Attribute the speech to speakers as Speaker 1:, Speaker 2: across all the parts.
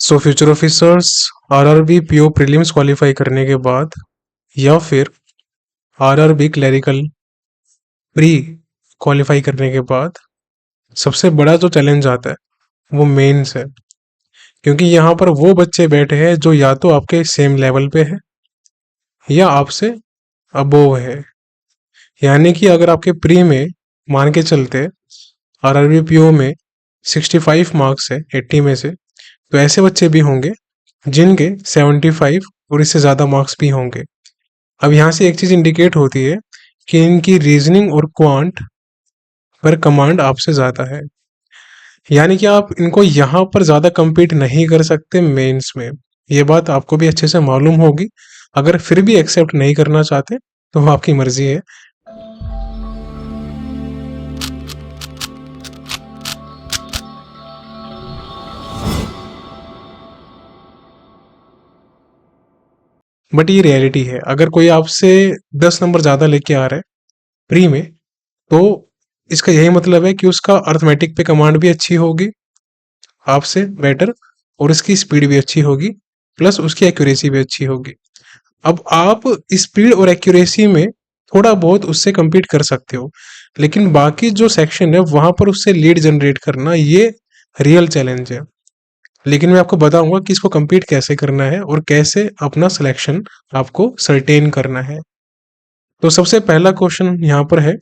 Speaker 1: So future officers RRB PO prelims qualify करने के बाद या फिर आरआरबी क्लरिकल प्री क्वालिफाई करने के बाद सबसे बड़ा जो चैलेंज आता है वो मेंस है। क्योंकि यहाँ पर वो बच्चे बैठे हैं जो या तो आपके सेम लेवल पे है या आपसे अबोव है। यानी कि अगर आपके प्री में मान के चलते आरआरबी पीओ में 65 मार्क्स है 80 में से, तो ऐसे बच्चे भी होंगे जिनके 75 और इससे ज़्यादा मार्क्स भी होंगे। अब यहाँ से एक चीज़ इंडिकेट होती है कि इनकी रीजनिंग और क्वांट पर कमांड आपसे ज़्यादा है। यानी कि आप इनको यहाँ पर ज़्यादा compete नहीं कर सकते मेंस में। ये बात आपको भी अच्छे से मालूम होगी। अगर फिर भी एक्सेप्ट नहीं करना चाहते तो वो आपकी मर्जी है। बट ये रियलिटी है। अगर कोई आपसे 10 नंबर ज़्यादा लेके आ रहा है प्री में, तो इसका यही मतलब है कि उसका अर्थमेटिक पे कमांड भी अच्छी होगी आपसे बेटर, और उसकी स्पीड भी अच्छी होगी, प्लस उसकी एक्यूरेसी भी अच्छी होगी। अब आप स्पीड और एक्यूरेसी में थोड़ा बहुत उससे compete कर सकते हो, लेकिन बाकी जो सेक्शन है वहां पर उससे लीड जनरेट करना ये रियल चैलेंज है। लेकिन मैं आपको बताऊंगा कि इसको compete कैसे करना है और कैसे अपना सिलेक्शन आपको सर्टेन करना है। तो सबसे पहला क्वेश्चन यहाँ पर है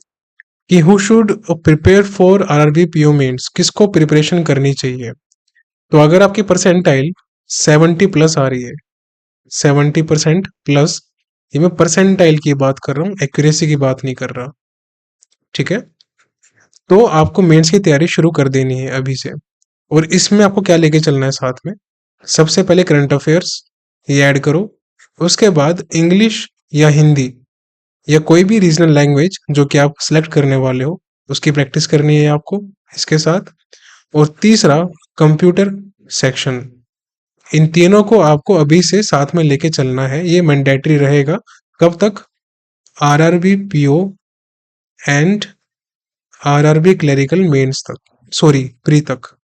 Speaker 1: कि who should prepare for RRB PO mains, किसको प्रिपरेशन करनी चाहिए। तो अगर आपकी परसेंटाइल 70 प्लस आ रही है, 70% प्लस, ये मैं परसेंटाइल की बात कर रहा हूँ, एक्यूरेसी की बात नहीं कर रहा, ठीक है। तो आपको मेंस की तैयारी शुरू कर देनी है अभी से। और इसमें आपको क्या लेके चलना है साथ में, सबसे पहले करंट अफेयर्स ये ऐड करो। उसके बाद इंग्लिश या हिंदी या कोई भी रीजनल लैंग्वेज जो कि आप सिलेक्ट करने वाले हो उसकी प्रैक्टिस करनी है आपको इसके साथ। और तीसरा कंप्यूटर सेक्शन, इन तीनों को आपको अभी से साथ में लेके चलना है। ये मैंडेटरी रहेगा कब तक, RRB PO and RRB clerical mains तक, सॉरी प्री तक।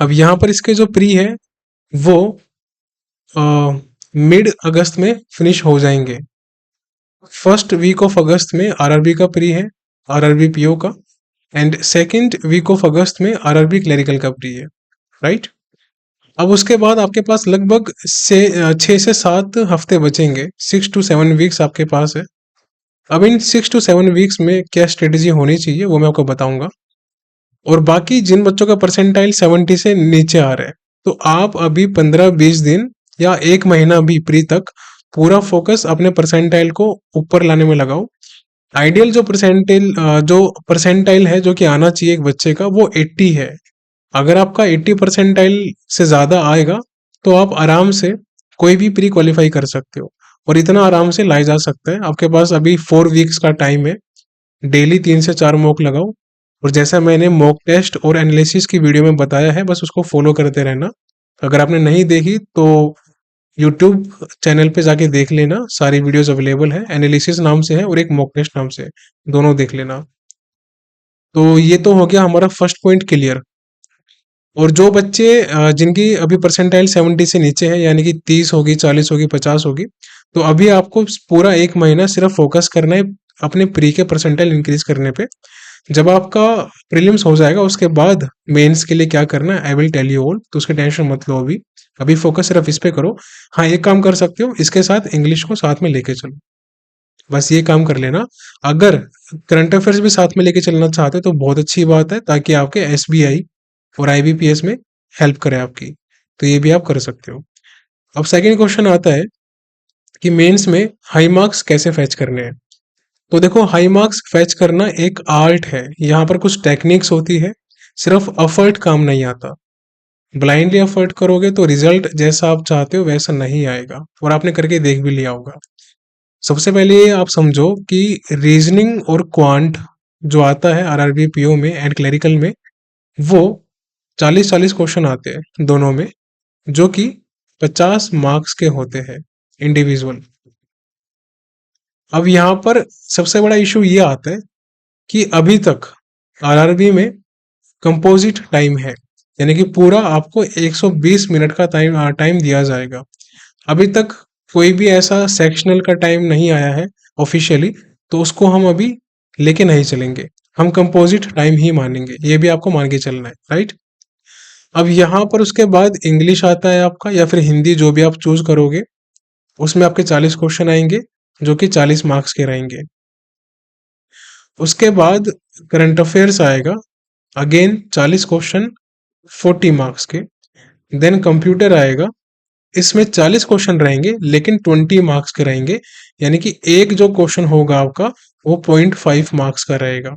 Speaker 1: अब यहाँ पर इसके जो प्री है वो मिड अगस्त में फिनिश हो जाएंगे। फर्स्ट वीक ऑफ अगस्त में आरआरबी का प्री है, आरआरबी पीओ का, and second week of August में आरआरबी क्लरिकल का प्री है, राइट। अब उसके बाद आपके पास लगभग से 6 से 7 हफ्ते बचेंगे, 6 to 7 वीक्स आपके पास है। अब इन 6 to 7 वीक्स में क्या स्ट्रेटेजी होनी चाहिए वो मैं आपको बताऊंगा। और बाकी जिन बच्चों का परसेंटाइल 70 से नीचे आ रहा है, तो आप अभी 15-20 दिन या 1 महीना भी प्री तक पूरा फोकस अपने परसेंटाइल को ऊपर लाने में लगाओ। आइडियल जो परसेंटाइल है जो कि आना चाहिए एक बच्चे का, वो 80 है। अगर आपका 80 परसेंटाइल से ज़्यादा आएगा तो आप आराम से कोई भी प्री क्वालिफाई कर सकते हो, और इतना आराम से लाया जा सकता है। आपके पास अभी 4 वीक्स का टाइम है, डेली 3 से 4 मॉक लगाओ। और जैसा मैंने मॉक टेस्ट और एनालिसिस की वीडियो में बताया है, बस उसको फॉलो करते रहना। अगर आपने नहीं देखी तो यूट्यूब चैनल पे जाके देख लेना, सारी वीडियोस अवेलेबल है, एनालिसिस नाम से है और एक मॉक टेस्ट नाम से है, दोनों देख लेना। तो ये तो हो गया हमारा फर्स्ट पॉइंट क्लियर। और जो बच्चे जिनकी अभी परसेंटाइल 70 से नीचे है, यानी कि 30 होगी, 40 होगी, 50 होगी, तो अभी आपको पूरा 1 महीना सिर्फ फोकस करना है अपने प्री के परसेंटाइल इंक्रीज करने पे। जब आपका प्रीलिम्स हो जाएगा उसके बाद मेंस के लिए क्या करना है I will tell you all, तो उसकी टेंशन मत लो अभी। अभी फोकस सिर्फ इस पे करो। हाँ, एक काम कर सकते हो, इसके साथ इंग्लिश को साथ में लेके चलो, बस ये काम कर लेना। अगर करंट अफेयर्स भी साथ में लेके चलना चाहते हो तो बहुत अच्छी बात है, ताकि आपके एसबीआई और आईबीपीएस में हेल्प करे आपकी, तो ये भी आप कर सकते हो। अब सेकंड क्वेश्चन आता है कि मेंस में हाई मार्क्स कैसे फैच करने हैं। तो देखो, हाई मार्क्स फैच करना एक आर्ट है, यहाँ पर कुछ टेक्निक्स होती है, सिर्फ एफर्ट काम नहीं आता। ब्लाइंडली एफर्ट करोगे तो रिजल्ट जैसा आप चाहते हो वैसा नहीं आएगा, और आपने करके देख भी लिया होगा। सबसे पहले ये आप समझो कि रीजनिंग और क्वांट जो आता है आरआरबी पीओ में एंड क्लरिकल में, वो 40-40 क्वेश्चन आते हैं दोनों में, जो कि 50 मार्क्स के होते हैं इंडिविजुअल। अब यहाँ पर सबसे बड़ा इशू ये आता है कि अभी तक आरआरबी में कंपोजिट टाइम है, यानी कि पूरा आपको 120 मिनट का टाइम दिया जाएगा। अभी तक कोई भी ऐसा सेक्शनल का टाइम नहीं आया है ऑफिशियली, तो उसको हम अभी लेके नहीं चलेंगे, हम कंपोजिट टाइम ही मानेंगे, ये भी आपको मान के चलना है, राइट। अब यहाँ पर उसके बाद इंग्लिश आता है आपका, या फिर हिंदी, जो भी आप चूज करोगे। उसमें आपके 40 क्वेश्चन आएंगे, जो कि 40 मार्क्स के रहेंगे। उसके बाद करंट अफेयर्स आएगा, अगेन 40 क्वेश्चन, 40 मार्क्स के। देन कंप्यूटर आएगा, इसमें 40 क्वेश्चन रहेंगे लेकिन 20 मार्क्स के रहेंगे, यानी कि एक जो क्वेश्चन होगा आपका वो 0.5 मार्क्स का रहेगा।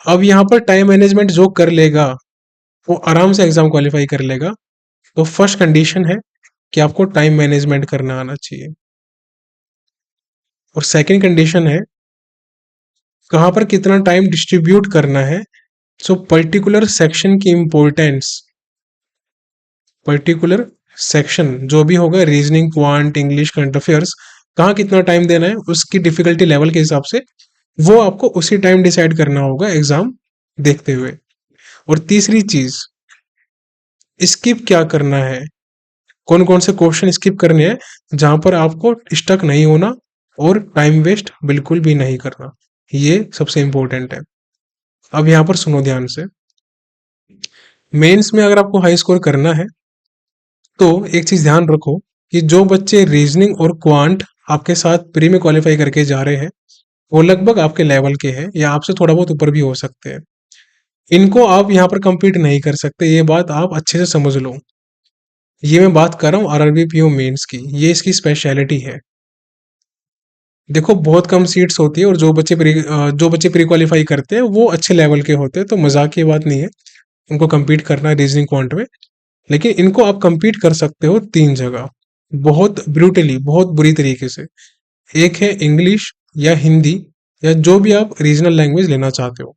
Speaker 1: अब यहाँ पर टाइम मैनेजमेंट जो कर लेगा वो आराम से एग्जाम क्वालिफाई कर लेगा। तो फर्स्ट कंडीशन है कि आपको टाइम मैनेजमेंट करना आना चाहिए, और सेकंड कंडीशन है कहाँ पर कितना टाइम डिस्ट्रीब्यूट करना है। सो पर्टिकुलर सेक्शन की इंपॉर्टेंस, पर्टिकुलर सेक्शन जो भी होगा, reasoning, quant, English, current affairs, कहाँ कितना टाइम देना है उसकी डिफिकल्टी लेवल के हिसाब से वो आपको उसी टाइम डिसाइड करना होगा एग्जाम देखते हुए। और तीसरी चीज, स्किप क्या करना है, कौन कौन से क्वेश्चन स्किप करने हैं जहां पर आपको स्टक नहीं होना और टाइम वेस्ट बिल्कुल भी नहीं करना, ये सबसे इंपॉर्टेंट है। अब यहाँ पर सुनो ध्यान से, मेंस में अगर आपको हाई स्कोर करना है तो एक चीज ध्यान रखो कि जो बच्चे रीजनिंग और क्वांट आपके साथ प्री में क्वालिफाई करके जा रहे हैं वो लगभग आपके लेवल के हैं या आपसे थोड़ा बहुत ऊपर भी हो सकते हैं। इनको आप यहाँ पर compete नहीं कर सकते, ये बात आप अच्छे से समझ लो। ये मैं बात कर रहा हूँ आरआरबी पीओ मेंस की, ये इसकी स्पेशलिटी है। देखो बहुत कम सीट्स होती है, और जो बच्चे प्री क्वालिफाई करते हैं वो अच्छे लेवल के होते हैं, तो मजाक की बात नहीं है उनको compete करना है रीजनिंग क्वांट में। लेकिन इनको आप compete कर सकते हो तीन जगह, बहुत ब्रूटली, बहुत बुरी तरीके से। एक है इंग्लिश या हिंदी, या जो भी आप रीजनल लैंग्वेज लेना चाहते हो।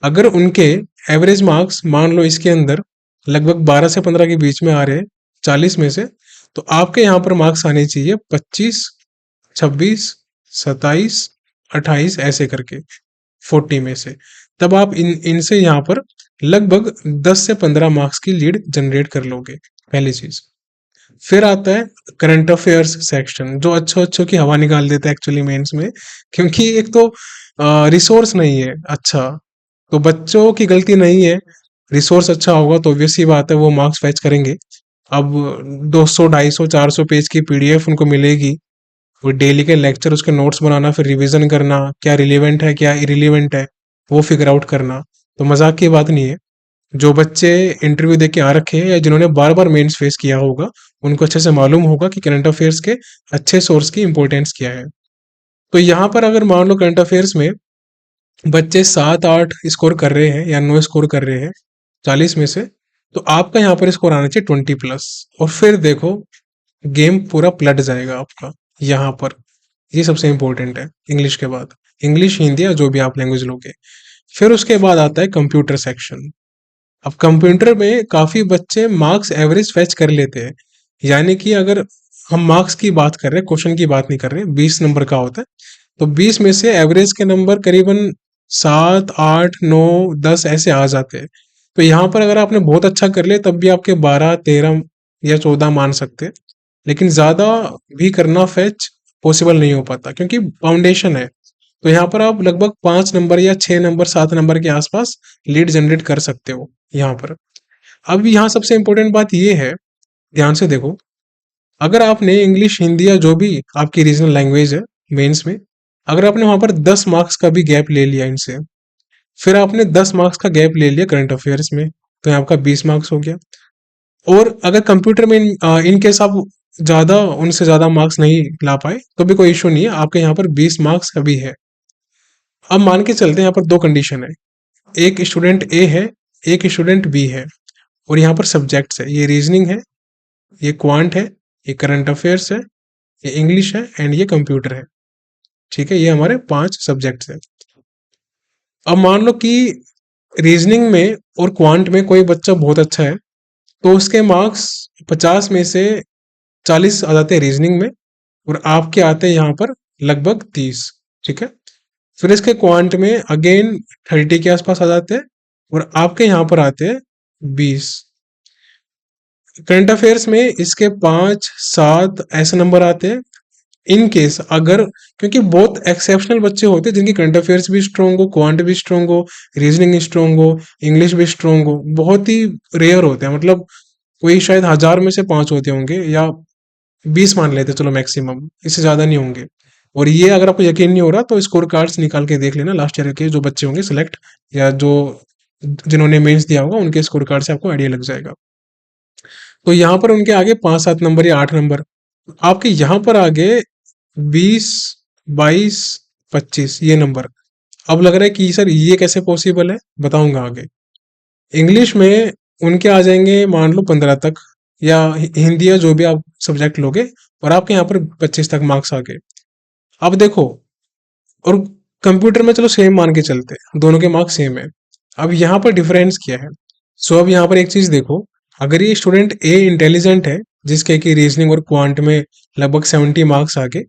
Speaker 1: अगर उनके एवरेज मार्क्स मान लो इसके अंदर लगभग 12 से 15 के बीच में आ रहे हैं 40 में से, तो आपके यहाँ पर मार्क्स आने चाहिए 25, 26, 27, 28 ऐसे करके 40 में से। तब आप इनसे यहाँ पर लगभग 10 से 15 मार्क्स की लीड जनरेट कर लोगे, पहली चीज। फिर आता है करंट अफेयर्स सेक्शन, जो अच्छो अच्छो की हवा निकाल देता है एक्चुअली मेंस में, क्योंकि एक तो रिसोर्स नहीं है अच्छा, तो बच्चों की गलती नहीं है। रिसोर्स अच्छा होगा तो ऑब्वियस सी बात है वो मार्क्स फैच करेंगे। अब 200, 250, 400 पेज की पीडीएफ उनको मिलेगी, वो डेली के लेक्चर, उसके नोट्स बनाना, फिर रिवीजन करना, क्या रिलेवेंट है क्या इरिलेवेंट है वो फिगर आउट करना, तो मजाक की बात नहीं है। जो बच्चे इंटरव्यू दे के आ रखे हैं या जिन्होंने बार बार मेंस फेस किया होगा उनको अच्छे से मालूम होगा कि करंट अफेयर्स के अच्छे सोर्स की इंपॉर्टेंस क्या है। तो यहाँ पर अगर मान लो करंट अफेयर्स में बच्चे 7-8 स्कोर कर रहे हैं या 9 स्कोर कर रहे हैं 40 में से, तो आपका यहाँ पर स्कोर आना चाहिए 20+। और फिर देखो गेम पूरा पलट जाएगा आपका यहाँ पर। ये सबसे इंपॉर्टेंट है इंग्लिश के बाद, इंग्लिश, हिंदी या जो भी आप लैंग्वेज लोगे। फिर उसके बाद आता है कंप्यूटर सेक्शन। अब कंप्यूटर में काफी बच्चे मार्क्स एवरेज फेच कर लेते हैं, यानी कि अगर हम मार्क्स की बात कर रहे हैं, क्वेश्चन की बात नहीं कर रहे, 20 नंबर का होता है, तो 20 में से एवरेज के नंबर करीबन 7, 8, 9, 10 ऐसे आ जाते हैं। तो यहाँ पर अगर आपने बहुत अच्छा कर लिया तब भी आपके 12, 13 या 14 मान सकते हैं, लेकिन ज्यादा भी करना फेच पॉसिबल नहीं हो पाता क्योंकि फाउंडेशन है। तो यहाँ पर आप लगभग 5 नंबर या 6 नंबर, 7 नंबर के आसपास लीड जनरेट कर सकते हो यहाँ पर। अब यहाँ सबसे इंपॉर्टेंट बात ये है, ध्यान से देखो, अगर आपने इंग्लिश, हिंदी या जो भी आपकी रीजनल लैंग्वेज है मेंस में, अगर आपने वहां पर 10 मार्क्स का भी गैप ले लिया इनसे, फिर आपने 10 मार्क्स का गैप ले लिया करंट अफेयर्स में, तो यहाँ आपका 20 मार्क्स हो गया। और अगर कंप्यूटर में इनकेस आप ज्यादा उनसे ज्यादा मार्क्स नहीं ला पाए तो भी कोई इशू नहीं है, आपके यहाँ पर 20 मार्क्स अभी है। अब मान के चलते हैं यहाँ पर दो कंडीशन है, एक स्टूडेंट ए है, एक स्टूडेंट बी है, और यहाँ पर सब्जेक्ट्स है, ये रीजनिंग है, ये क्वांट है, ये करंट अफेयर्स है, ये इंग्लिश है एंड ये कंप्यूटर है। ठीक है, ये हमारे 5 सब्जेक्ट्स है। अब मान लो कि रीजनिंग में और क्वांट में कोई बच्चा बहुत अच्छा है, तो उसके मार्क्स 50 में से 40 आ जाते हैं रीजनिंग में, और आपके आते हैं यहाँ पर लगभग 30। ठीक है, फिर इसके क्वांट में अगेन 30 के आसपास आ जाते हैं, और आपके यहाँ पर आते हैं 20। करंट अफेयर्स में इसके 5, 7 ऐसे नंबर आते हैं। इन केस अगर, क्योंकि बहुत एक्सेप्शनल बच्चे होते हैं जिनकी करंट अफेयर्स भी स्ट्रांग हो, क्वांट भी स्ट्रांग हो, रीजनिंग स्ट्रांग हो, इंग्लिश भी स्ट्रांग हो, बहुत ही रेयर होते हैं। मतलब कोई शायद 1000 में से 5 होते होंगे, या 20 मान लेते चलो मैक्सिमम, इससे ज्यादा नहीं होंगे। और ये अगर आपको यकीन नहीं हो रहा तो स्कोर कार्ड्स निकाल के देख लेना, लास्ट ईयर के जो बच्चे होंगे सिलेक्ट, या जो जिन्होंने मेंस दिया होगा उनके स्कोर कार्ड से आपको आइडिया लग जाएगा। तो यहाँ पर उनके आगे 5, 7 नंबर या 8 नंबर, आपके यहाँ पर आगे 20, 22, 25 ये नंबर। अब लग रहा है कि सर ये कैसे पॉसिबल है, बताऊंगा आगे। इंग्लिश में उनके आ जाएंगे मान लो 15 तक, या हिंदी या जो भी आप सब्जेक्ट लोगे, और आपके यहाँ पर 25 तक मार्क्स आ गए। अब देखो, और कंप्यूटर में चलो सेम मान के चलते हैं, दोनों के मार्क्स सेम है। अब यहाँ पर डिफरेंस क्या है? सो अब यहाँ पर एक चीज देखो, अगर ये स्टूडेंट ए इंटेलिजेंट है, जिसके कि रीजनिंग और क्वांट में लगभग 70 मार्क्स आ गए,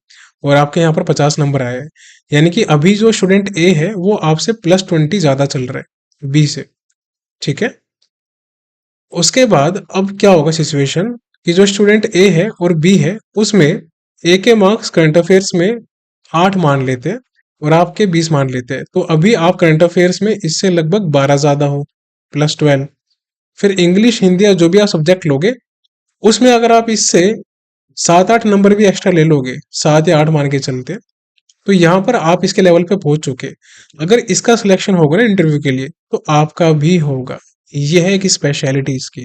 Speaker 1: और आपके यहाँ पर 50 नंबर आए हैं, यानी कि अभी जो स्टूडेंट ए है वो आपसे +20 ज्यादा चल रहा है बी से। ठीक है। उसके बाद अब क्या होगा सिचुएशन, कि जो स्टूडेंट ए है और बी है, उसमें ए के मार्क्स करंट अफेयर्स में 8 मान लेते हैं, और आपके 20 मान लेते हैं। तो अभी आप करंट अफेयर्स में इससे लगभग 12 ज्यादा हो, +12। फिर इंग्लिश, हिंदी या जो भी आप सब्जेक्ट लोगे, उसमें अगर आप इससे 7, 8 नंबर भी एक्स्ट्रा ले लोगे, 7 या 8 मान के चलते, तो यहाँ पर आप इसके लेवल पे पहुंच चुके। अगर इसका सिलेक्शन होगा ना इंटरव्यू के लिए, तो आपका भी होगा। यह है कि स्पेशलिटी इसकी।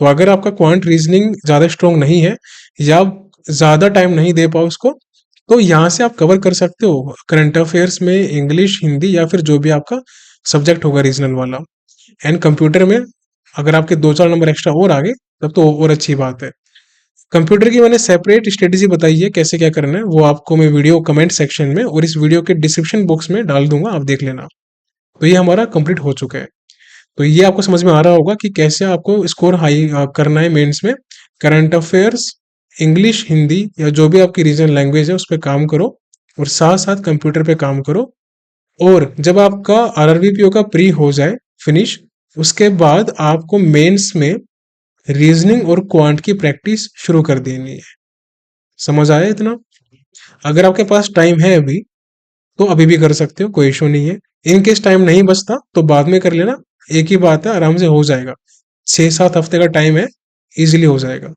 Speaker 1: तो अगर आपका क्वांट रीजनिंग ज्यादा स्ट्रोंग नहीं है, या ज्यादा टाइम नहीं दे पाओ उसको, तो यहाँ से आप कवर कर सकते हो करंट अफेयर्स में इंग्लिश, हिंदी, या फिर जो भी आपका सब्जेक्ट होगा रीजनल वाला। एंड कंप्यूटर में अगर आपके 2, 4 नंबर एक्स्ट्रा और आ गए, तब तो और अच्छी बात है। कंप्यूटर की मैंने सेपरेट स्ट्रेटेजी बताई है कैसे क्या करना है, वो आपको मैं वीडियो कमेंट सेक्शन में और इस वीडियो के डिस्क्रिप्शन बॉक्स में डाल दूंगा, आप देख लेना। तो ये हमारा कंप्लीट हो चुका है। तो ये आपको समझ में आ रहा होगा कि कैसे आपको स्कोर हाई करना है मेंस में। करंट अफेयर्स, इंग्लिश, हिंदी या जो भी आपकी रीजनल लैंग्वेज है उस पर काम करो, और साथ साथ कंप्यूटर पे काम करो। और जब आपका आरआरबीपीओ का प्री हो जाए फिनिश, उसके बाद आपको मेंस में रीजनिंग और क्वांट की प्रैक्टिस शुरू कर देनी है। समझ आया इतना? अगर आपके पास टाइम है अभी, तो अभी भी कर सकते हो, कोई इशू नहीं है। इन केस टाइम नहीं बचता तो बाद में कर लेना, एक ही बात है, आराम से हो जाएगा। 6, 7 हफ्ते का टाइम है, इजीली हो जाएगा।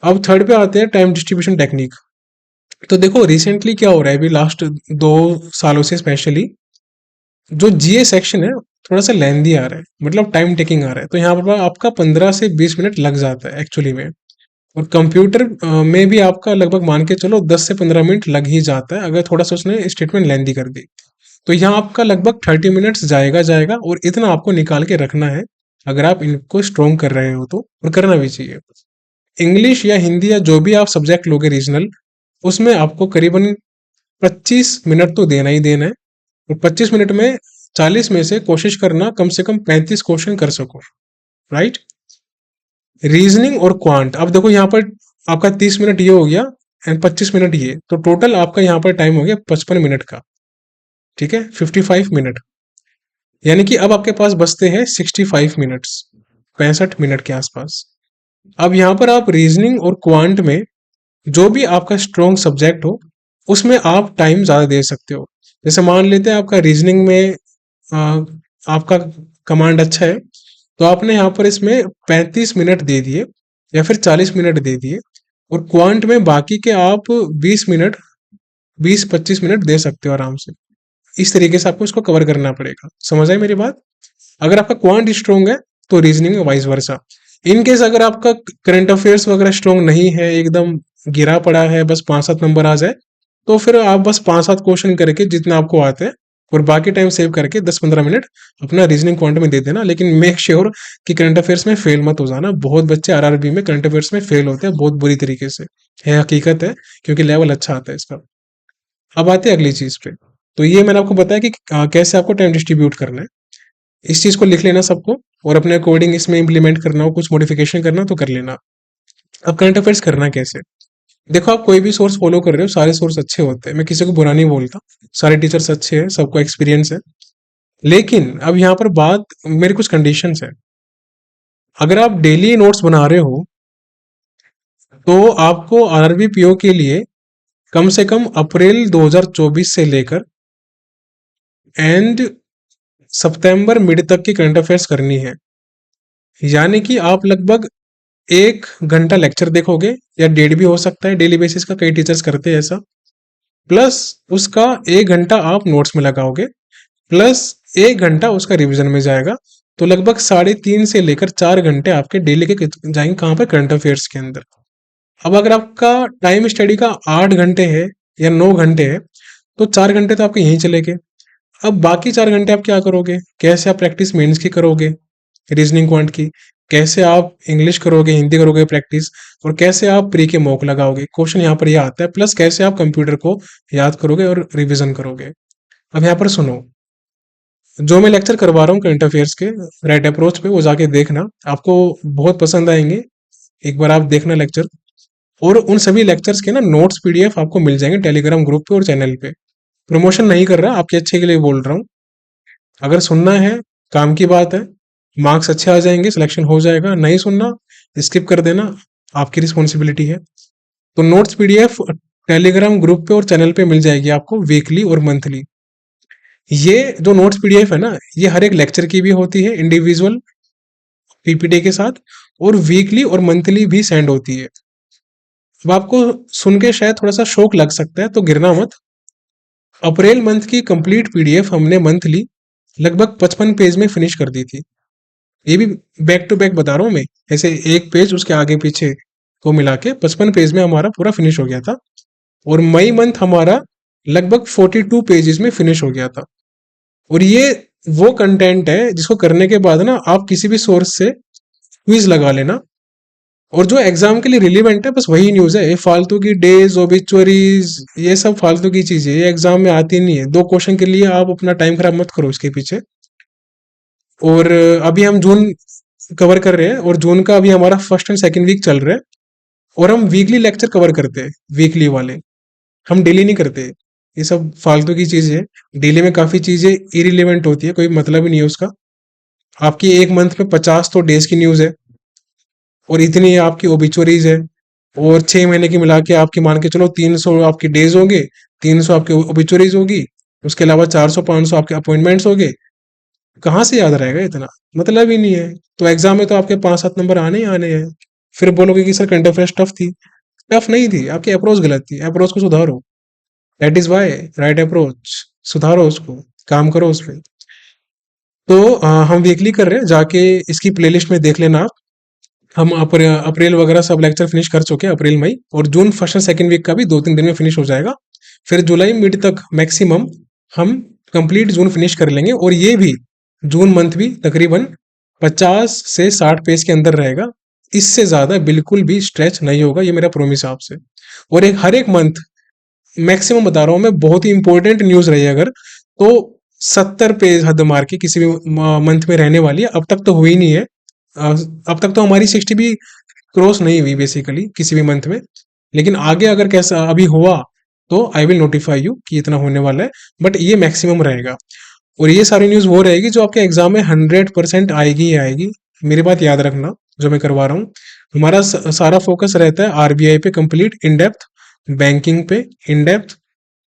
Speaker 1: अब थर्ड पे आते हैं, टाइम डिस्ट्रीब्यूशन टेक्निक। तो देखो रिसेंटली क्या हो रहा है, अभी लास्ट 2 सालों से स्पेशली जो जीए सेक्शन है थोड़ा सा लेंदी आ रहा है, मतलब टाइम टेकिंग आ रहा है। तो यहाँ पर आपका 15 से 20 मिनट लग जाता है एक्चुअली में। और कंप्यूटर में भी आपका लगभग मान के चलो 10 से 15 मिनट लग ही जाता है, अगर थोड़ा सा उसने स्टेटमेंट लेंदी कर दी। तो यहाँ आपका लगभग 30 मिनट्स जाएगा जाएगा, और इतना आपको निकाल के रखना है अगर आप इनको स्ट्रोंग कर रहे हो तो, और करना भी चाहिए। इंग्लिश या हिंदी या जो भी आप सब्जेक्ट लोगे रीजनल, उसमें आपको करीबन 25 मिनट तो देना ही देना है। और 25 मिनट में 40 में से कोशिश करना कम से कम 35 क्वेश्चन कर सको। राइट। रीजनिंग और क्वांट, अब देखो यहाँ पर आपका 30 मिनट ये हो गया, एंड 25 मिनट ये, तो टोटल आपका यहाँ पर टाइम हो गया 55 मिनट का। ठीक है, 55 मिनट। यानी कि अब आपके पास बचते हैं 65 मिनट्स, 65 मिनट के आसपास। अब यहाँ पर आप रीजनिंग और क्वांट में जो भी आपका स्ट्रॉन्ग सब्जेक्ट हो, उसमें आप टाइम ज्यादा दे सकते हो। जैसे मान लेते हैं आपका रीजनिंग में आ, आपका कमांड अच्छा है, तो आपने यहाँ पर इसमें 35 मिनट दे दिए, या फिर 40 मिनट दे दिए। और क्वांट में बाकी के आप 20 मिनट, 20, 25 मिनट दे सकते हो आराम से। इस तरीके से आपको इसको कवर करना पड़ेगा। समझ आई मेरी बात? अगर आपका क्वांट स्ट्रोंग है तो रीजनिंग में वाइस वर्सा। इन केस अगर आपका करंट अफेयर्स वगैरह स्ट्रोंग नहीं है, एकदम गिरा पड़ा है, बस 5, 7 नंबर आ जाए, तो फिर आप बस 5, 7 क्वेश्चन करके जितना आपको आते हैं, और बाकी टाइम सेव करके 10, 15 मिनट अपना रीजनिंग क्वांट में दे देना। लेकिन मेक श्योर कि करंट अफेयर्स में फेल मत हो जाना। बहुत बच्चे आरआरबी में करंट अफेयर्स में फेल होते हैं बहुत बुरी तरीके से, है हकीकत है, क्योंकि लेवल अच्छा आता है इसका। अब आते हैं अगली चीज पे। तो ये मैंने आपको बताया कि कैसे आपको टाइम डिस्ट्रीब्यूट करना है। इस चीज को लिख लेना सबको, और अपने अकॉर्डिंग इसमें इंप्लीमेंट करना हो, कुछ मॉडिफिकेशन करना हो तो कर लेना। अब करंट अफेयर्स करना कैसे? देखो, आप कोई भी सोर्स फॉलो कर रहे हो, सारे सोर्स अच्छे होते हैं, मैं किसी को बुरा नहीं बोलता, सारे टीचर्स अच्छे हैं, सबको एक्सपीरियंस है। लेकिन अब यहाँ पर बात, मेरी कुछ कंडीशंस है। अगर आप डेली नोट्स बना रहे हो तो आपको आरआरबी पीओ के लिए कम से कम अप्रैल 2024 से लेकर एंड सितंबर मिड तक की करंट अफेयर्स करनी है। यानी कि आप लगभग 1 घंटा लेक्चर देखोगे, या 1.5 भी हो सकता है, डेली बेसिस का कई टीचर्स करते हैं ऐसा। प्लस उसका 1 घंटा आप नोट्स में लगाओगे, प्लस 1 घंटा उसका रिवीजन में जाएगा। तो लगभग 3.5 से लेकर 4 घंटे आपके डेली के जाएंगे कहाँ पर, करंट अफेयर्स के अंदर। अब अगर आपका टाइम स्टडी का 8 घंटे है या 9 घंटे है, तो 4 घंटे तो आपके यहीं चले गए। अब बाकी 4 घंटे आप क्या करोगे, कैसे आप प्रैक्टिस मेंस की करोगे, रीजनिंग क्वांट की, कैसे आप इंग्लिश करोगे, हिंदी करोगे प्रैक्टिस, और कैसे आप प्री के मॉक लगाओगे, क्वेश्चन यहाँ पर यह आता है। प्लस कैसे आप कंप्यूटर को याद करोगे और रिवीजन करोगे। अब यहाँ पर सुनो, जो मैं लेक्चर करवा रहा हूँ करंट अफेयर्स के राइट अप्रोच पे, वो जाके देखना, आपको बहुत पसंद आएंगे। एक बार आप देखना लेक्चर, और उन सभी लेक्चर्स के ना नोट्स पीडीएफ आपको मिल जाएंगे टेलीग्राम ग्रुप पे और चैनल पे। प्रमोशन नहीं कर रहा, आपके अच्छे के लिए बोल रहा हूँ। अगर सुनना है, काम की बात है, मार्क्स अच्छे आ जाएंगे, सिलेक्शन हो जाएगा। नहीं सुनना, स्किप कर देना, आपकी रिस्पॉन्सिबिलिटी है। तो नोट्स पीडीएफ टेलीग्राम ग्रुप पे और चैनल पे मिल जाएगी आपको, वीकली और मंथली। ये जो नोट्स पीडीएफ है ना, ये हर एक लेक्चर की भी होती है इंडिविजुअल पीपीटी के साथ, और वीकली और मंथली भी सेंड होती है। अब आपको सुन के शायद थोड़ा सा शौक लग सकता है, तो गिरना मत। अप्रैल मंथ की कंप्लीट पीडीएफ हमने मंथली लगभग 55 पेज में फिनिश कर दी थी। ये भी बैक टू बैक बता रहा हूँ मैं, ऐसे एक पेज उसके आगे पीछे को मिला के 55 पेज में हमारा पूरा फिनिश हो गया था। और मई मंथ हमारा लगभग 42 पेजेस में फिनिश हो गया था। और ये वो कंटेंट है जिसको करने के बाद ना आप किसी भी सोर्स से क्विज लगा लेना, और जो एग्जाम के लिए रिलेवेंट है बस वही न्यूज है। ये फालतू की डेज, ओबिचुअरीज, ये सब फालतू की चीजें, ये एग्जाम में आती नहीं है। 2 क्वेश्चन के लिए आप अपना टाइम खराब मत करो इसके पीछे। और अभी हम जून कवर कर रहे हैं, और जून का अभी हमारा फर्स्ट एंड सेकंड वीक चल रहा है, और हम वीकली लेक्चर कवर करते हैं, वीकली वाले। हम डेली नहीं करते, ये सब फालतू की चीजें है। डेली में काफी चीजें इरिलेवेंट होती है, कोई मतलब ही नहीं है उसका। आपकी एक मंथ में 50 तो डेज की न्यूज है, और इतनी आपकी ओबिचुअरीज है, और 6 महीने की मिला के आपकी मान के चलो 300 आपकी डेज होंगे, 300 आपके ओबिचुअरीज होगी, उसके अलावा 400-500 आपके अपॉइंटमेंट्स होंगे। कहाँ से याद रहेगा इतना, मतलब ही नहीं है। तो एग्जाम में तो आपके 5-7 नंबर आने ही आने हैं। फिर बोलोगे कि सर करंट अफेयर्स टफ थी। टफ नहीं थी, आपकी अप्रोच गलत थी, अप्रोच को सुधारो। That is why right approach, सुधारो उसको, काम करो उस पर। तो हम वीकली कर रहे हैं, जाके इसकी प्लेलिस्ट में देख लेना आप। हम अप्रैल वगैरह सब लेक्चर फिनिश कर चुके हैं, अप्रैल मई, और जून फर्स्ट एंड सेकंड वीक का भी 2-3 दिन में फिनिश हो जाएगा। फिर जुलाई मिड तक मैक्सिमम हम कंप्लीट जून फिनिश कर लेंगे, और ये भी जून मंथ भी तकरीबन 50 से 60 पेज के अंदर रहेगा। इससे ज्यादा बिल्कुल भी स्ट्रेच नहीं होगा, ये मेरा प्रोमिस है आपसे। और एक हर एक मंथ मैक्सिमम बता रहा हूं मैं, बहुत ही इंपॉर्टेंट न्यूज रही है अगर, तो 70 पेज हद मार के किसी भी मंथ में रहने वाली है। अब तक तो हुई नहीं है, अब तक तो हमारी 60 भी क्रॉस नहीं हुई बेसिकली किसी भी मंथ में। लेकिन आगे अगर कैसा अभी हुआ, तो आई विल नोटिफाई यू कि इतना होने वाला है, बट ये मैक्सिमम रहेगा। और ये सारी न्यूज वो रहेगी जो आपके एग्जाम में 100% आएगी ही आएगी। मेरी बात याद रखना, जो मैं करवा रहा हूँ, हमारा सारा फोकस रहता है आरबीआई पे कंप्लीट इन डेप्थ, बैंकिंग पे इन डेप्थ,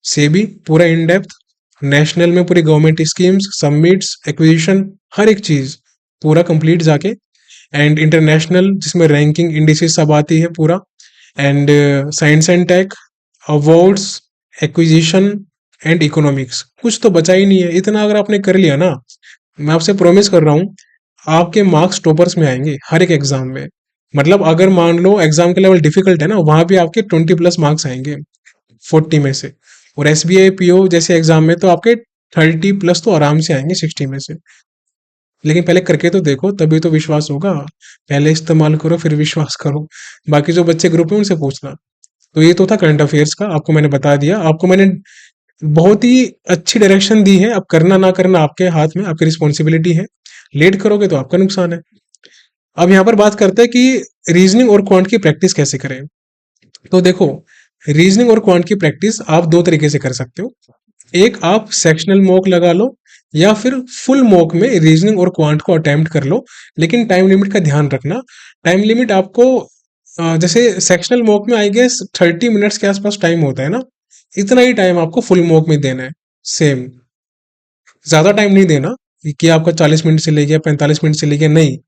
Speaker 1: सेबी पूरा इन डेप्थ, नेशनल में पूरी गवर्नमेंट स्कीम्स, सबमिट्स, एक्विजिशन, हर एक चीज पूरा कंप्लीट जाके, एंड इंटरनेशनल जिसमें रैंकिंग इंडिसेस सब आती है पूरा, and science and tech, awards, acquisition, and economics. कुछ तो बचा ही नहीं है। इतना अगर आपने कर लिया ना, मैं आपसे प्रॉमिस कर रहा हूँ, आपके मार्क्स टॉपर्स में आएंगे हर एक एग्जाम में। मतलब अगर मान लो एग्जाम का लेवल डिफिकल्ट है ना, वहां भी आपके 20+ मार्क्स आएंगे 40 में से। और एसबीआई पीओ जैसे एग्जाम में तो आपके 30+ तो आराम से आएंगे 60 में से। लेकिन पहले करके तो देखो, तभी तो विश्वास होगा। पहले इस्तेमाल करो फिर विश्वास करो। बाकी जो बच्चे ग्रुप में उनसे पूछना। तो ये तो था करंट अफेयर्स का, आपको मैंने बता दिया। आपको मैंने बहुत ही अच्छी डायरेक्शन दी है। अब करना ना करना आपके हाथ में, आपकी रिस्पॉन्सिबिलिटी है। लेट करोगे तो आपका नुकसान है। अब यहाँ पर बात करते हैं कि रीजनिंग और क्वांट की प्रैक्टिस कैसे करें। तो देखो, रीजनिंग और क्वांट की प्रैक्टिस आप दो तरीके से कर सकते हो। एक, आप सेक्शनल मॉक लगा लो, या फिर फुल मॉक में रीजनिंग और क्वांट को अटेम्प्ट कर लो, लेकिन टाइम लिमिट का ध्यान रखना। टाइम लिमिट आपको जैसे सेक्शनल मॉक में आई गेस 30 मिनट्स के आसपास टाइम होता है ना, इतना ही टाइम आपको फुल मॉक में देना है। सेम, ज्यादा टाइम नहीं देना कि आपका 40 मिनट से ले गया 45 मिनट से ले गया, नहीं,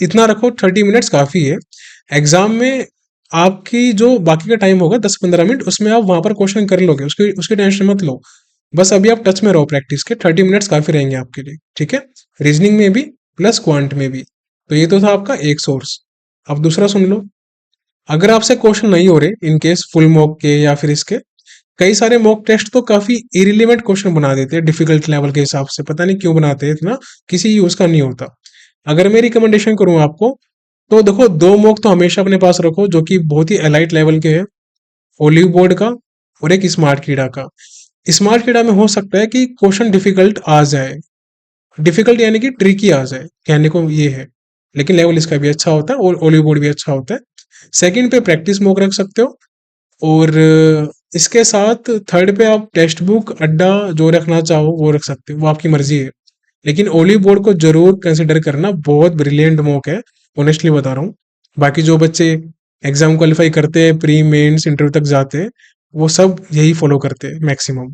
Speaker 1: इतना रखो, 30 मिनट्स काफी है। एग्जाम में आपकी जो बाकी का टाइम होगा 10-15 मिनट, उसमें आप वहां पर क्वेश्चन कर लोगे, उसकी उसकी टेंशन मत लो। बस अभी आप टच में रहो प्रैक्टिस के, 30 मिनट्स काफी रहेंगे आपके लिए, ठीक है। रीजनिंग में भी प्लस क्वांट में भी। तो ये तो था आपका एक सोर्स। अब दूसरा सुन लो। अगर आपसे क्वेश्चन नहीं हो रहे इन केस फुल मॉक के या फिर इसके, कई सारे मॉक टेस्ट तो काफी इरिलेवेंट क्वेश्चन बना देते हैं डिफिकल्ट लेवल के हिसाब से, पता नहीं क्यों बनाते हैं इतना, किसी यूज का नहीं होता। अगर मैं रिकमेंडेशन करूं आपको, तो देखो, दो मॉक तो हमेशा अपने पास रखो जो कि बहुत ही एलाइट लेवल के हैं, ओलिव बोर्ड का और एक स्मार्ट कीड़ा का। स्मार्ट कीड़ा में हो सकता है कि क्वेश्चन डिफिकल्ट आ जाए, डिफिकल्ट यानी कि ट्रिकी आ जाए, कहने को ये है, लेकिन लेवल इसका भी अच्छा होता है और ओलिव बोर्ड भी अच्छा होता है। सेकंड पे प्रैक्टिस मॉक रख सकते हो, और इसके साथ थर्ड पे आप टेक्स्ट बुक अड्डा जो रखना चाहो वो रख सकते हो, वो आपकी मर्जी है। लेकिन ओलिव बोर्ड को जरूर कंसिडर करना, बहुत ब्रिलियंट मॉक है, ऑनेस्टली बता रहा हूँ। बाकी जो बच्चे एग्जाम क्वालिफाई करते हैं, प्री मेंस इंटरव्यू तक जाते हैं, वो सब यही फॉलो करते हैं, मैक्सिमम,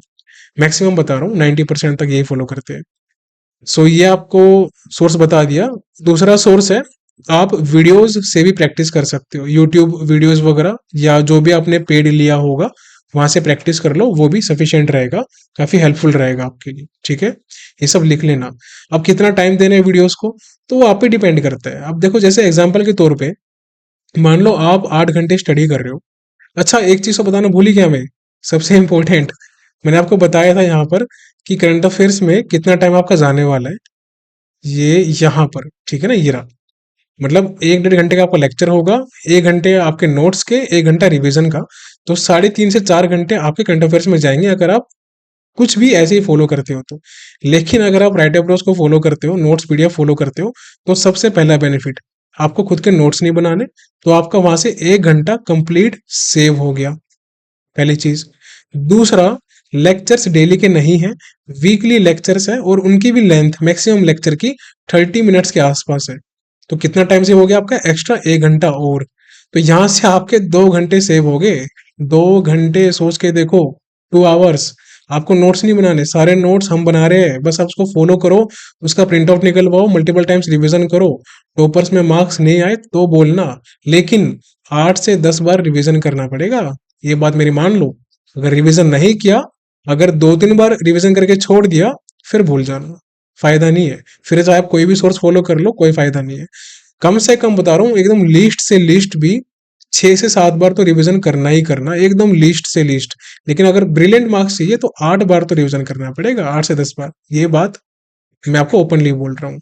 Speaker 1: मैक्सिमम बता रहा हूँ, 90% तक यही फॉलो करते हैं। सो ये आपको सोर्स बता दिया। दूसरा सोर्स है, आप वीडियोस से भी प्रैक्टिस कर सकते हो, यूट्यूब वीडियोस वगैरह, या जो भी आपने पेड लिया होगा वहां से प्रैक्टिस कर लो, वो भी सफिशिएंट रहेगा, काफी हेल्पफुल रहेगा आपके लिए, ठीक है। ये सब लिख लेना। अब कितना टाइम देना है वीडियोस को, तो वो आप पे डिपेंड करता है। अब देखो, जैसे एग्जाम्पल के तौर पे मान लो आप 8 घंटे स्टडी कर रहे हो। अच्छा, एक चीज तो बताना भूल ही गया मैं, सबसे इंपॉर्टेंट, मैंने आपको बताया था यहाँ पर कि करंट अफेयर्स में कितना टाइम आपका जाने वाला है, ये यहाँ पर, ठीक है ना, ये रहा। मतलब 1-1.5 घंटे का आपका लेक्चर होगा, 1 घंटे आपके नोट्स के, 1 घंटा रिवीजन का, तो 3.5 से 4 घंटे आपके करंट अफेयर्स में जाएंगे, अगर आप कुछ भी ऐसे ही फॉलो करते हो तो। लेकिन अगर आप राइट अप्रोच को फॉलो करते हो, नोट्स पीडीएफ फॉलो करते हो, तो सबसे पहला बेनिफिट, आपको खुद के नोट्स नहीं बनाने, तो आपका वहां से 1 घंटा कंप्लीट सेव हो गया, पहली चीज। दूसरा, लेक्चर्स डेली के नहीं है, वीकली लेक्चर्स है, और उनकी भी लेंथ मैक्सिमम लेक्चर की 30 मिनट्स के आसपास है। तो कितना टाइम सेव हो गया आपका, एक्स्ट्रा 1 घंटा और। तो यहां से आपके 2 घंटे सेव हो गए। 2 घंटे सोच के देखो, 2 आवर्स। आपको नोट्स नहीं बनाने, सारे नोट्स हम बना रहे हैं, बस आप उसको फॉलो करो, उसका प्रिंट आउट निकलवाओ, मल्टीपल टाइम्स रिवीजन करो। टॉपर्स में मार्क्स नहीं आए तो बोलना, लेकिन 8 से 10 बार रिवीजन करना पड़ेगा, ये बात मेरी मान लो। अगर रिवीजन नहीं किया, अगर 2-3 बार रिवीजन करके छोड़ दिया, फिर भूल जाना, फायदा नहीं है। फिर चाहे आप कोई भी सोर्स फॉलो कर लो, कोई फायदा नहीं है। कम से कम बता रहा हूँ, एकदम लीस्ट से लीस्ट भी 6 से 7 बार तो रिवीजन करना ही करना, एकदम लीस्ट से लीस्ट। लेकिन अगर ब्रिलियंट मार्क्स चाहिए तो 8 बार तो रिवीजन करना पड़ेगा, 8 से 10 बार, ये बात मैं आपको ओपनली बोल रहा हूँ।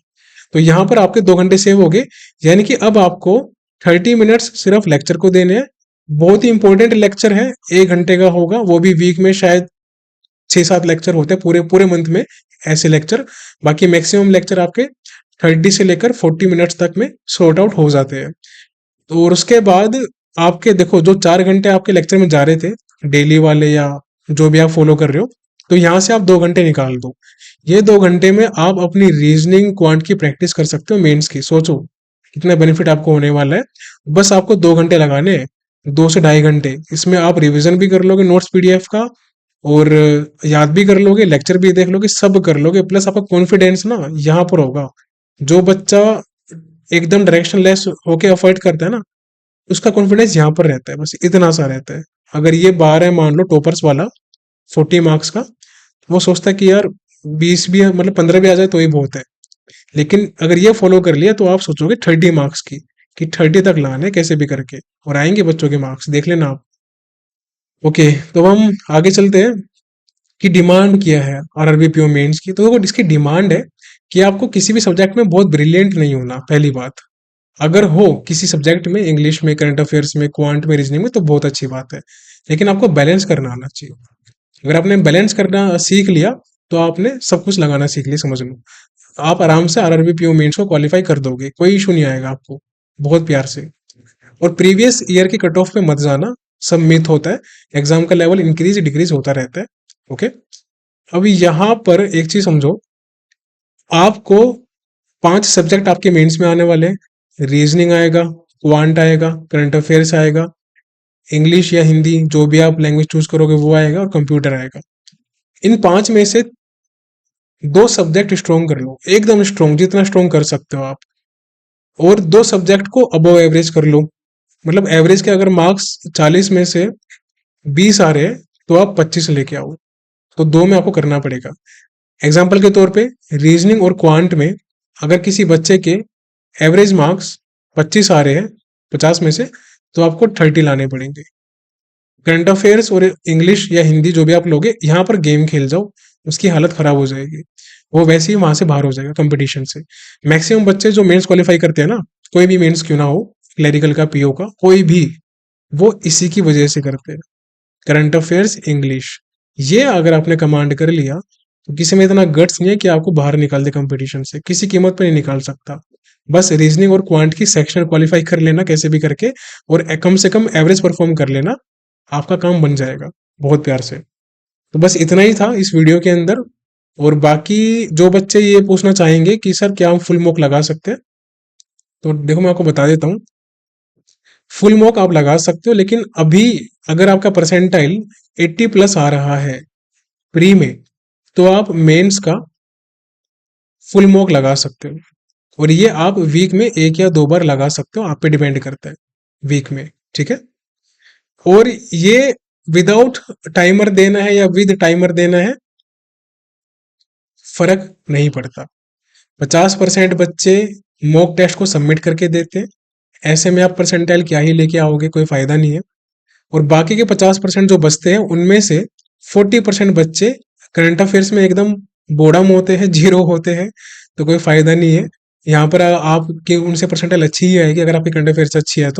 Speaker 1: तो यहाँ पर आपके 2 घंटे सेव हो गए, यानी कि अब आपको 30 मिनट्स सिर्फ लेक्चर को देने हैं। बहुत ही इंपॉर्टेंट लेक्चर है, 1 घंटे का होगा, वो भी वीक में शायद 6-7 लेक्चर होते हैं, पूरे पूरे मंथ में ऐसे लेक्चर। बाकी मैक्सिमम लेक्चर आपके 30 से लेकर 40 मिनट्स तक में सॉर्ट आउट हो जाते हैं। तो और उसके बाद आपके देखो, जो 4 घंटे आपके लेक्चर में जा रहे थे, डेली वाले या जो भी आप फॉलो कर रहे हो, तो यहाँ से आप 2 घंटे निकाल दो। ये 2 घंटे में आप अपनी रीजनिंग क्वांट की प्रैक्टिस कर सकते हो, मेंस की। सोचो कितना बेनिफिट आपको होने वाला है। बस आपको 2 घंटे लगाने हैं, 2 से ढाई घंटे, इसमें आप रिवीजन भी कर लोगे नोट्स पीडीएफ का, और याद भी कर लोगे, लेक्चर भी देख लोगे, सब कर लोगे। प्लस आपका कॉन्फिडेंस ना यहाँ पर होगा। जो बच्चा एकदम डायरेक्शन लेस होके अफोर्ड करता है ना, उसका कॉन्फिडेंस यहाँ पर रहता है, बस इतना सा रहता है। अगर ये बार है, मान लो टॉपर्स वाला 40 मार्क्स का, वो सोचता है कि यार 20 भी, मतलब 15 भी आ जाए तो ही बहुत है। लेकिन अगर ये फॉलो कर लिया, तो आप सोचोगे 30 मार्क्स की, कि 30 तक लाने कैसे भी करके, और आएंगे बच्चों के मार्क्स, देख लेना आप। ओके, तो हम आगे चलते हैं कि डिमांड क्या है आरआरबी पीओ मेंस की। तो देखो, इसकी डिमांड है कि आपको किसी भी सब्जेक्ट में बहुत ब्रिलियंट नहीं होना, पहली बात। अगर हो किसी सब्जेक्ट में, इंग्लिश में, करंट अफेयर्स में, क्वांट में, रीजनिंग में, तो बहुत अच्छी बात है। लेकिन आपको बैलेंस करना आना चाहिए। अगर आपने बैलेंस करना सीख लिया, तो आपने सब कुछ लगाना सीख लिया, समझ लो। आप आराम से आरआरबी पीओ मेंस को क्वालिफाई कर दोगे, कोई इशू नहीं आएगा आपको, बहुत प्यार से। और प्रीवियस ईयर के कट ऑफ पे मत जाना, सब मिथ होता है। एग्जाम का लेवल इंक्रीज डिक्रीज होता रहता है, ओके। अभी यहाँ पर एक चीज समझो, आपको 5 सब्जेक्ट आपके मेंस में आने वाले हैं। रीजनिंग आएगा, क्वांट आएगा, करंट अफेयर्स आएगा, इंग्लिश या हिंदी जो भी आप लैंग्वेज चूज करोगे वो आएगा, और कंप्यूटर आएगा। इन 5 में से 2 सब्जेक्ट स्ट्रॉन्ग कर लो, एकदम स्ट्रॉन्ग, जितना स्ट्रॉन्ग कर सकते हो आप। और 2 सब्जेक्ट को अबव एवरेज कर लो। मतलब एवरेज के अगर मार्क्स 40 में से 20 आ रहे हैं तो आप 25 लेके आओ। तो 2 में आपको करना पड़ेगा। एग्जाम्पल के तौर पे रीजनिंग और क्वांट में अगर किसी बच्चे के एवरेज मार्क्स 25 आ रहे हैं 50 में से, तो आपको 30 लाने पड़ेंगे। करंट अफेयर्स और इंग्लिश या हिंदी जो भी आप लोगे, यहाँ पर गेम खेल जाओ, उसकी हालत खराब हो जाएगी। वो वैसे ही वहां से बाहर हो जाएगा कंपटीशन से। मैक्सिमम बच्चे जो मेंस क्वालिफाई करते हैं ना, कोई भी मेंस क्यों ना हो, क्लरिकल का, पीओ का, कोई भी, वो इसी की वजह से करते हैं। करंट अफेयर्स, इंग्लिश, ये अगर आपने कमांड कर लिया तो किसी में इतना गट्स नहीं है कि आपको बाहर निकाल दे कंपटीशन से, किसी कीमत पर नहीं निकाल सकता। बस रीजनिंग और क्वांट की सेक्शन क्वालिफाई कर लेना कैसे भी करके, और कम से कम एवरेज परफॉर्म कर लेना, आपका काम बन जाएगा बहुत प्यार से। तो बस इतना ही था इस वीडियो के अंदर। और बाकी जो बच्चे ये पूछना चाहेंगे कि सर क्या हम फुल मॉक लगा सकते हैं, तो देखो मैं आपको बता देता हूँ। फुल मॉक आप लगा सकते हो, लेकिन अभी अगर आपका परसेंटाइल 80 प्लस आ रहा है प्री में, तो आप मेंस का फुल मॉक लगा सकते हो। और ये आप वीक में 1 या 2 बार लगा सकते हो, आप पे डिपेंड करता है वीक में। ठीक है। और ये विदाउट टाइमर देना है या विद टाइमर देना है, फर्क नहीं पड़ता। 50% बच्चे मॉक टेस्ट को सबमिट करके देते हैं। ऐसे में आप परसेंटाइल क्या ही लेके आओगे, कोई फायदा नहीं है। और बाकी के 50% जो बचते हैं उनमें से 40% बच्चे करंट अफेयर्स में एकदम बोडम होते हैं, जीरो होते हैं, तो कोई फायदा नहीं है। यहाँ पर आपकी उनसे परसेंटाइल अच्छी ही आएगी अगर आपकी करंट अफेयर्स अच्छी है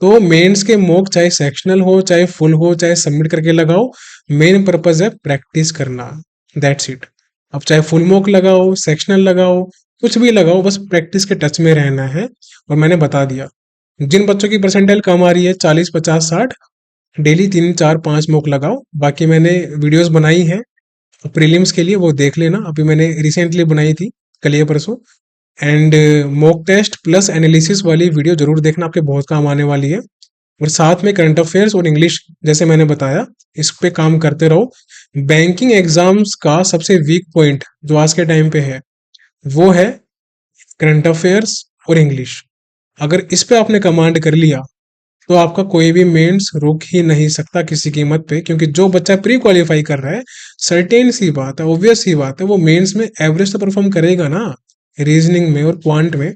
Speaker 1: तो मेंस के मॉक चाहे सेक्शनल हो, चाहे फुल हो, चाहे सबमिट करके लगाओ, मेन पर्पज है प्रैक्टिस करना। That's it. अब चाहे फुल मॉक लगाओ, सेक्शनल लगाओ, कुछ भी लगाओ, बस प्रैक्टिस के टच में रहना है। और मैंने बता दिया, जिन बच्चों की परसेंटाइल कम आ रही है 40, 50, 60, डेली 3, 4, 5 मॉक लगाओ। बाकी मैंने वीडियोस बनाई हैं प्रीलिम्स के लिए, वो देख लेना। अभी मैंने रिसेंटली बनाई थी, कल या परसों। And mock test plus analysis वाली वीडियो जरूर देखना, आपके बहुत काम आने वाली है। और साथ में करंट अफेयर्स और इंग्लिश जैसे मैंने बताया, इस पे काम करते रहो। बैंकिंग एग्जाम्स का सबसे वीक पॉइंट जो आज के टाइम पे है, वो है करंट अफेयर्स और इंग्लिश। अगर इस पे आपने कमांड कर लिया तो आपका कोई भी मेंस रुक ही नहीं सकता किसी कीमत पे। क्योंकि जो बच्चा प्री क्वालिफाई कर रहा है, सर्टेन सी बात है, ऑब्वियस सी बात है, वो मेंस में एवरेज तो परफॉर्म करेगा ना, रीजनिंग में और क्वांट में।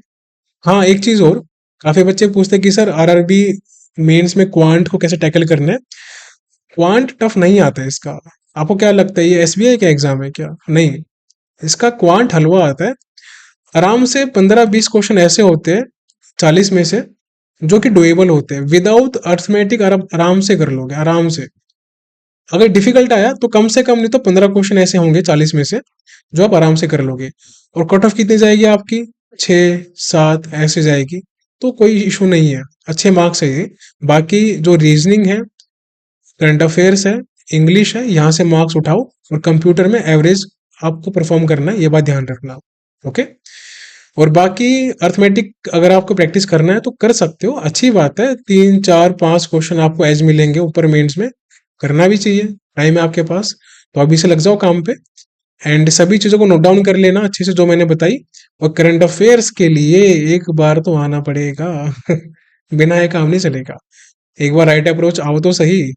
Speaker 1: हाँ, एक चीज और, काफी बच्चे पूछते हैं कि सर आरआरबी मेंस में क्वांट को कैसे टैकल करना है। क्वांट टफ नहीं आता है इसका। आपको क्या लगता है ये एसबीआई का एग्जाम है क्या? नहीं, इसका क्वांट हलवा आता है। आराम से 15-20 क्वेश्चन ऐसे होते हैं 40 में से, जो कि डुएबल होते हैं विदाउट अर्थमेटिक। आराम से कर लोगे, आराम से। अगर डिफिकल्ट आया तो कम से कम नहीं तो 15 क्वेश्चन ऐसे होंगे 40 में से, जो आप आराम से कर लोगे। और कट ऑफ कितनी जाएगी आपकी? 6, 7 ऐसे जाएगी। तो कोई इशू नहीं है, अच्छे मार्क्स है ये। बाकी जो रीजनिंग है, करंट अफेयर्स है, इंग्लिश है, यहाँ से मार्क्स उठाओ। और कंप्यूटर में एवरेज आपको परफॉर्म करना है, ये बात ध्यान रखना। ओके। और बाकी अर्थमेटिक अगर आपको प्रैक्टिस करना है तो कर सकते हो, अच्छी बात है। 3, 4, 5 क्वेश्चन आपको एज मिलेंगे ऊपर मेंस में, करना भी चाहिए, टाइम है आपके पास। तो अभी से लग जाओ काम पे। एंड सभी चीजों को नोट डाउन कर लेना अच्छे से जो मैंने बताई। और करंट अफेयर्स के लिए एक बार तो आना पड़ेगा बिना ये काम नहीं चलेगा। एक बार राइट अप्रोच आओ तो सही,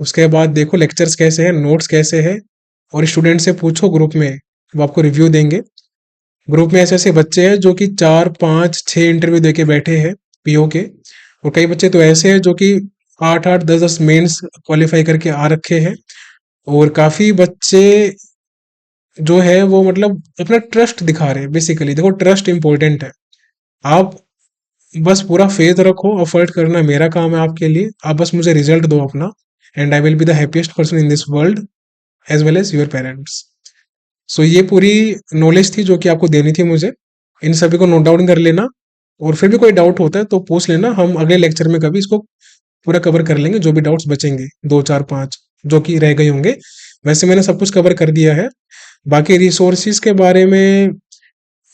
Speaker 1: उसके बाद देखो लेक्चर्स कैसे हैं, नोट्स कैसे हैं। और स्टूडेंट से पूछो ग्रुप में, वो आपको रिव्यू देंगे। ग्रुप में ऐसे ऐसे बच्चे हैं जो कि 4, 5, 6 इंटरव्यू देके बैठे हैं पीओ के। और कई बच्चे तो ऐसे हैं जो कि 8, 8, 10, 10 मेंस क्वालिफाई करके आ रखे हैं। और काफी बच्चे जो है वो मतलब अपना ट्रस्ट दिखा रहे हैं। बेसिकली देखो, ट्रस्ट इंपॉर्टेंट है। आप बस पूरा फेथ रखो, एफर्ट करना मेरा काम है आपके लिए। आप बस मुझे रिजल्ट दो अपना, and I will be the happiest person in this world as well as your parents. So ये पूरी नॉलेज थी जो कि आपको देनी थी मुझे। इन सभी को नोट डाउन कर लेना। और फिर भी कोई डाउट होता है तो पूछ लेना, हम अगले लेक्चर में कभी इसको पूरा कवर कर लेंगे, जो भी डाउट्स बचेंगे 2, 4, 5 जो कि रह गए होंगे। वैसे मैंने सब कुछ कवर कर दिया है। बाकी रिसोर्सिस के बारे में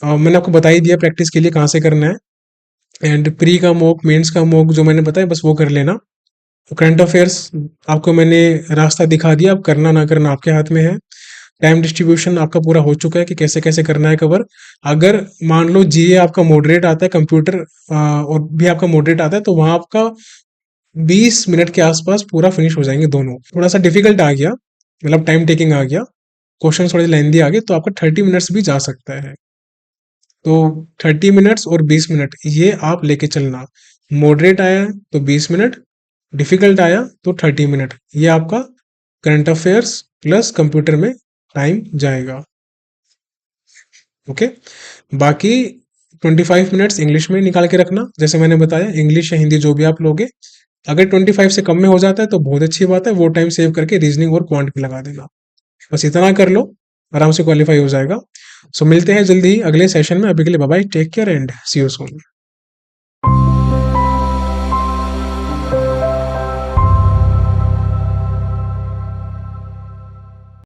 Speaker 1: मैंने आपको बता ही दिया प्रैक्टिस के लिए कहाँ से करना है। एंड प्री का मॉक, मेंस का मॉक जो मैंने बताया बस वो कर लेना। करंट अफेयर्स आपको मैंने रास्ता दिखा दिया, अब करना ना करना आपके हाथ में है। टाइम डिस्ट्रीब्यूशन आपका पूरा हो चुका है कि कैसे कैसे करना है कवर। अगर मान लो जीए आपका मॉडरेट आता है, कंप्यूटर और भी आपका मॉडरेट आता है, तो वहां आपका 20 मिनट के आसपास पूरा फिनिश हो जाएंगे दोनों। थोड़ा सा डिफिकल्ट आ गया, मतलब टाइम टेकिंग आ गया, क्वेश्चन थोड़े लेंदी आ गए, तो आपका 30 मिनट्स भी जा सकता है। तो 30 मिनट्स और 20 मिनट ये आप लेके चलना। मॉडरेट आया तो 20 मिनट, डिफिकल्ट आया तो 30 मिनट, ये आपका करंट अफेयर्स प्लस कंप्यूटर में टाइम जाएगा। ओके। बाकी 25 मिनट्स इंग्लिश में निकाल के रखना, जैसे मैंने बताया इंग्लिश या हिंदी जो भी आप लोगे। अगर 25 से कम में हो जाता है तो बहुत अच्छी बात है, वो टाइम सेव करके रीजनिंग और क्वांट पे लगा देना। बस इतना कर लो, आराम से क्वालिफाई हो जाएगा। सो मिलते हैं जल्दी ही अगले सेशन में। अभी के लिए bye bye, take care and see you soon.